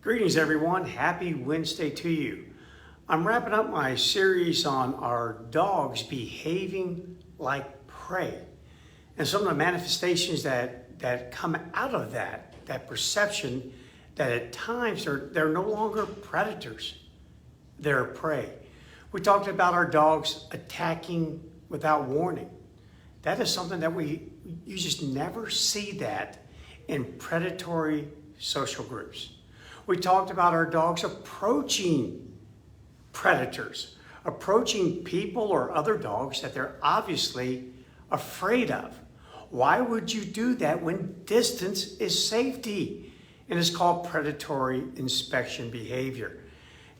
Greetings everyone, happy Wednesday to you. I'm wrapping up my series on our dogs behaving like prey and some of the manifestations that come out of that perception that at times they're no longer predators, they're prey. We talked about our dogs attacking without warning. That is something that you just never see that in predatory social groups. We talked about our dogs approaching predators, approaching people or other dogs that they're obviously afraid of. Why would you do that when distance is safety? And it's called predatory inspection behavior.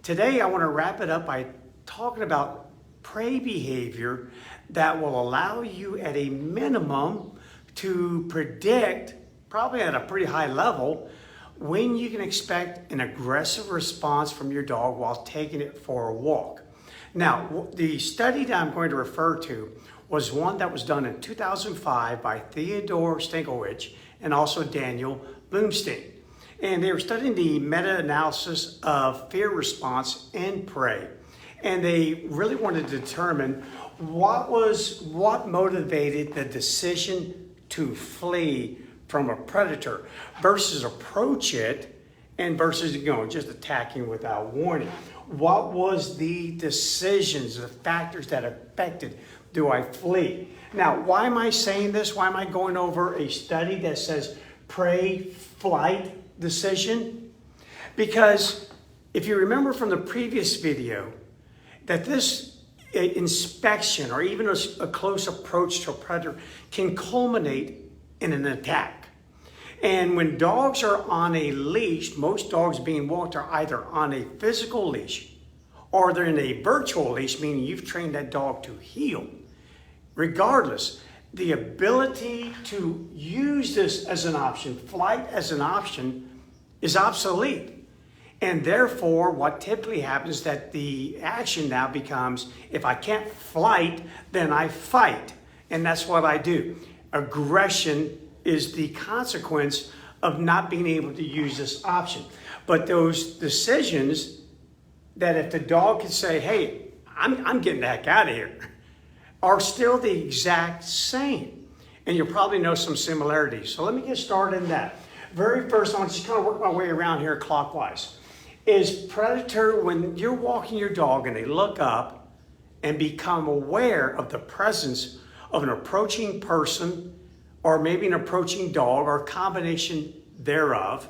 Today, I want to wrap it up by talking about prey behavior that will allow you at a minimum to predict, probably at a pretty high level, when you can expect an aggressive response from your dog while taking it for a walk. Now, the study that I'm going to refer to was one that was done in 2005 by Theodore Stankiewicz and also Daniel Bloomstein. And they were studying the meta-analysis of fear response in prey. And they really wanted to determine what motivated the decision to flee from a predator versus approach it and versus just attacking without warning. What was the decisions, the factors that affected, do I flee? Now, why am I saying this? Why am I going over a study that says prey flight decision? Because if you remember from the previous video that this inspection or even a close approach to a predator can culminate in an attack. And when dogs are on a leash, most dogs being walked are either on a physical leash or they're in a virtual leash, meaning you've trained that dog to heel. Regardless, the ability to use this as an option, flight as an option, is obsolete. And therefore, what typically happens is that the action now becomes, if I can't flight, then I fight. And that's what I do. Aggression is the consequence of not being able to use this option. But those decisions that if the dog can say, hey, I'm getting the heck out of here, are still the exact same. And you'll probably know some similarities. So let me get started in that. Very first, I want to just kind of work my way around here clockwise. Is predator, when you're walking your dog and they look up and become aware of the presence of an approaching person or maybe an approaching dog or a combination thereof,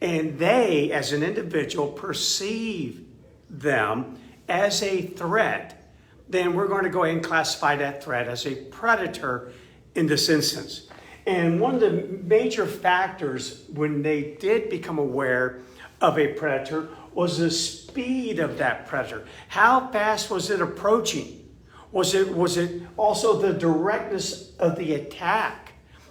and they, as an individual, perceive them as a threat, then we're going to go ahead and classify that threat as a predator in this instance. And one of the major factors when they did become aware of a predator was the speed of that predator. How fast was it approaching? Was it also the directness of the attack?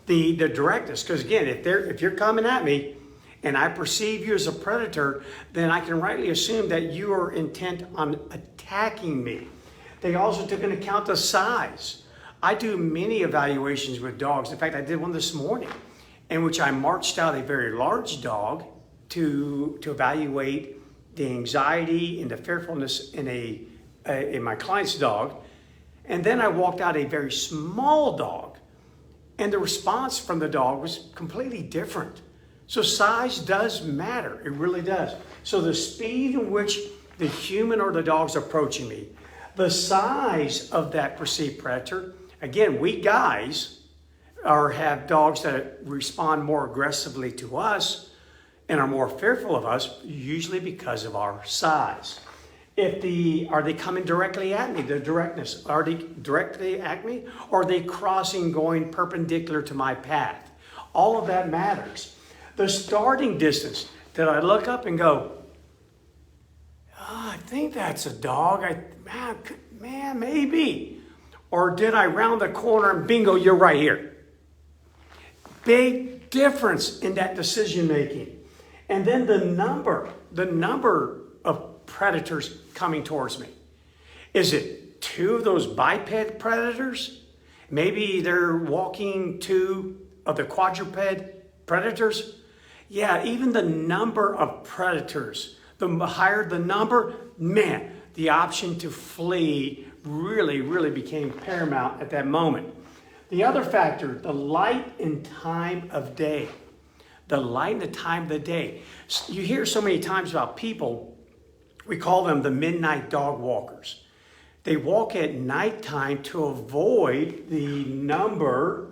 The directness, because again, if you're coming at me and I perceive you as a predator, then I can rightly assume that you are intent on attacking me. They also took into account the size. I do many evaluations with dogs. In fact, I did one this morning in which I marched out a very large dog to evaluate the anxiety and the fearfulness in my client's dog. And then I walked out a very small dog. And the response from the dog was completely different. So size does matter. It really does. So the speed in which the human or the dog's approaching me, the size of that perceived predator. Again, we guys have dogs that respond more aggressively to us and are more fearful of us, usually because of our size. Are they coming directly at me, the directness? Are they directly at me? Or are they crossing, going perpendicular to my path? All of that matters. The starting distance, did I look up and go, I think that's a dog, man, maybe. Or did I round the corner and bingo, you're right here. Big difference in that decision making. And then the number of predators coming towards me. Is it two of those biped predators? Maybe they're walking two of the quadruped predators. Yeah, even the number of predators, the higher the number, man, the option to flee really became paramount at that moment. The other factor, the light and time of day. The light and the time of the day. You hear so many times about people, we call them the midnight dog walkers. They walk at nighttime to avoid the number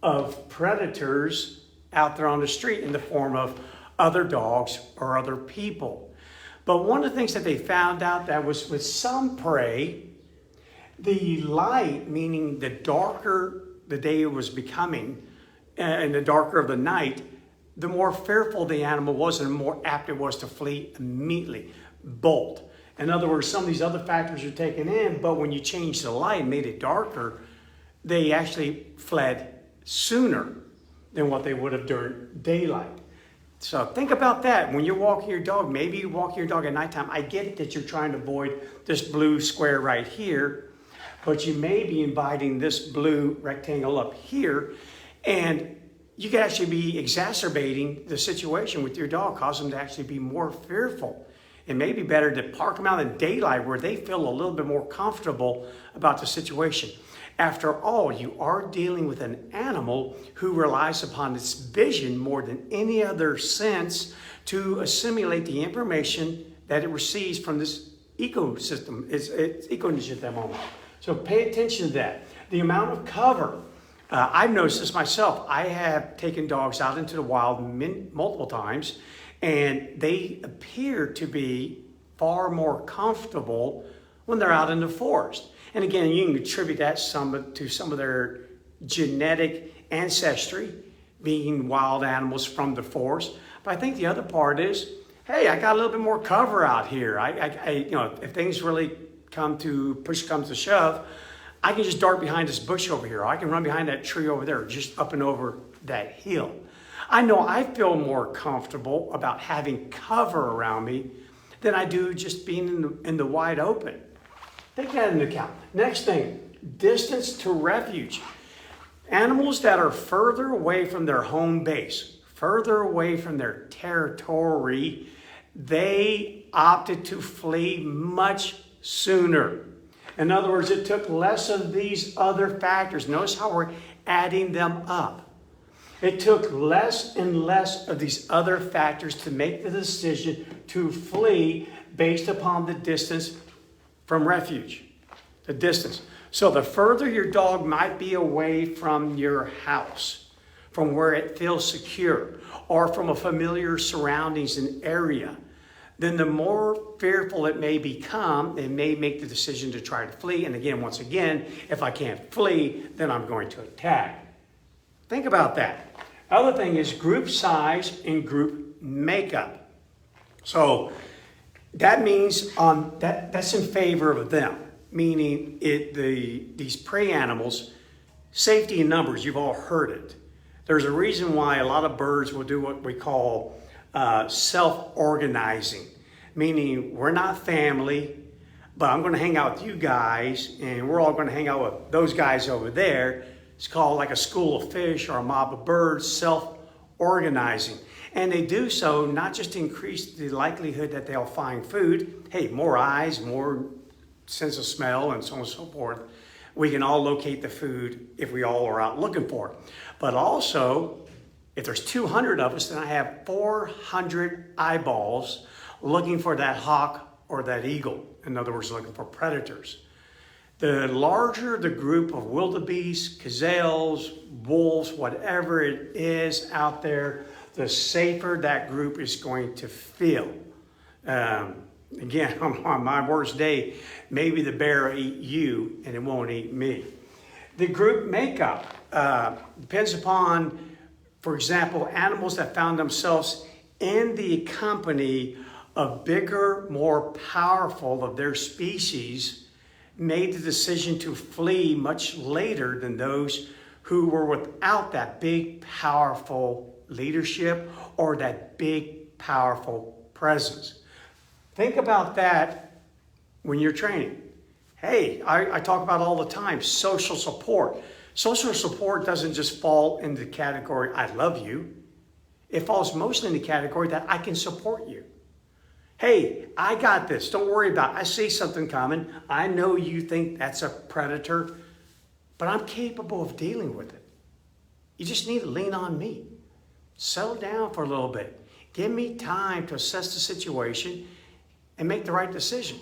of predators out there on the street in the form of other dogs or other people. But one of the things that they found out that was with some prey, the light, meaning the darker the day was becoming and the darker of the night, the more fearful the animal was and the more apt it was to flee immediately, bolt. In other words, some of these other factors are taken in, but when you changed the light and made it darker, they actually fled sooner than what they would have during daylight. So think about that. When you're walking your dog, maybe you're walking your dog at nighttime. I get it that you're trying to avoid this blue square right here, but you may be inviting this blue rectangle up here, and you could actually be exacerbating the situation with your dog, cause them to actually be more fearful. It may be better to park them out in daylight where they feel a little bit more comfortable about the situation. After all, you are dealing with an animal who relies upon its vision more than any other sense to assimilate the information that it receives from this ecosystem, its ecosystem at that moment. So pay attention to that. The amount of cover. I've noticed this myself. I have taken dogs out into the wild multiple times, and they appear to be far more comfortable when they're out in the forest. And again, you can attribute that to some of their genetic ancestry, being wild animals from the forest. But I think the other part is, hey, I got a little bit more cover out here. If things really push comes to shove, I can just dart behind this bush over here. Or I can run behind that tree over there, just up and over that hill. I know I feel more comfortable about having cover around me than I do just being in the wide open. Take that into account. Next thing, distance to refuge. Animals that are further away from their home base, further away from their territory, they opted to flee much sooner. In other words, it took less of these other factors. Notice how we're adding them up. It took less and less of these other factors to make the decision to flee based upon the distance from refuge, the distance. So the further your dog might be away from your house, from where it feels secure, or from a familiar surroundings and area, then the more fearful it may become, it may make the decision to try to flee. And again, once again, if I can't flee, then I'm going to attack. Think about that. Other thing is group size and group makeup. So that means that's in favor of them, meaning these prey animals, safety in numbers, you've all heard it. There's a reason why a lot of birds will do what we call self-organizing, meaning we're not family, but I'm going to hang out with you guys, and we're all going to hang out with those guys over there. It's called like a school of fish or a mob of birds, self-organizing. And they do so not just to increase the likelihood that they'll find food. Hey, more eyes, more sense of smell, and so on and so forth. We can all locate the food if we all are out looking for it. But also, if there's 200 of us, then I have 400 eyeballs looking for that hawk or that eagle. In other words, looking for predators. The larger the group of wildebeest, gazelles, wolves, whatever it is out there, the safer that group is going to feel. Again, on my worst day, maybe the bear will eat you and it won't eat me. The group makeup depends upon, for example, animals that found themselves in the company of bigger, more powerful of their species made the decision to flee much later than those who were without that big, powerful leadership or that big, powerful presence. Think about that when you're training. Hey, I talk about all the time, social support. Social support doesn't just fall in the category, I love you. it falls mostly in the category that I can support you. Hey, I got this. Don't worry about it. I see something coming. I know you think that's a predator, but I'm capable of dealing with it. You just need to lean on me. Settle down for a little bit. Give me time to assess the situation and make the right decision.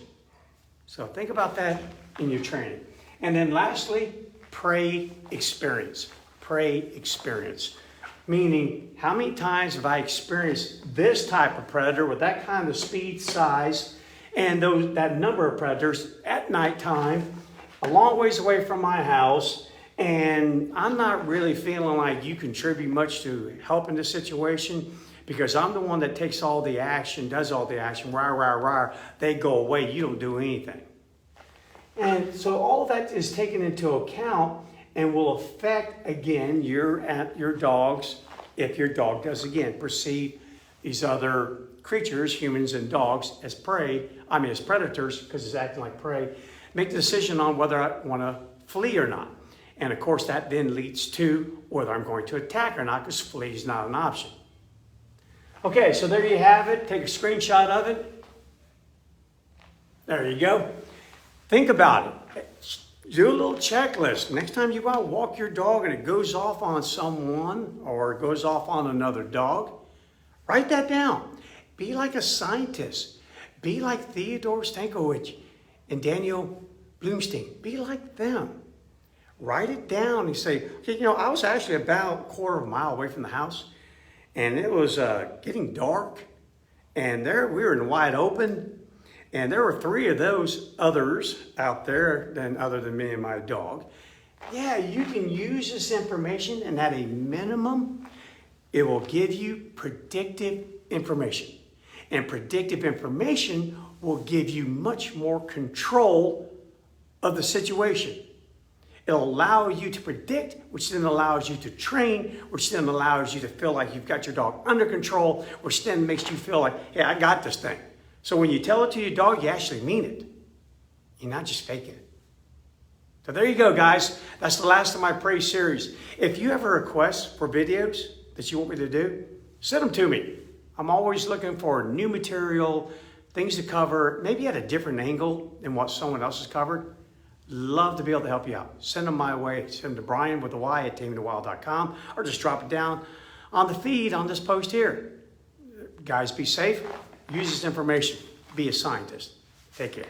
So think about that in your training. And then lastly, prey experience. Prey experience. Meaning, how many times have I experienced this type of predator with that kind of speed, size, and that number of predators at nighttime, a long ways away from my house, and I'm not really feeling like you contribute much to helping the situation because I'm the one that takes all the action, does all the action, rah, rah, rah. They go away, you don't do anything. And so all of that is taken into account and will affect, again, your dogs, if your dog does, again, perceive these other creatures, humans and dogs, as as predators, because it's acting like prey, make the decision on whether I want to flee or not. And of course, that then leads to whether I'm going to attack or not, because flee is not an option. Okay, so there you have it. Take a screenshot of it. There you go. Think about it. Do a little checklist. Next time you go out, walk your dog and it goes off on someone or it goes off on another dog, write that down. Be like a scientist. Be like Theodore Stankiewicz and Daniel Bloomstein. Be like them. Write it down and say, okay, I was actually about a quarter of a mile away from the house and it was getting dark and we were in the wide open. And there were 3 of those others out there other than me and my dog. Yeah, you can use this information, and at a minimum, it will give you predictive information. And predictive information will give you much more control of the situation. It'll allow you to predict, which then allows you to train, which then allows you to feel like you've got your dog under control, which then makes you feel like, hey, I got this thing. So when you tell it to your dog, you actually mean it. You're not just faking it. So there you go, guys. That's the last of my Prey series. If you have a request for videos that you want me to do, send them to me. I'm always looking for new material, things to cover, maybe at a different angle than what someone else has covered. Love to be able to help you out. Send them my way. Send them to Bryan with a Y at tamingthewild.com or just drop it down on the feed on this post here. Guys, be safe. Use this information. Be a scientist. Take care.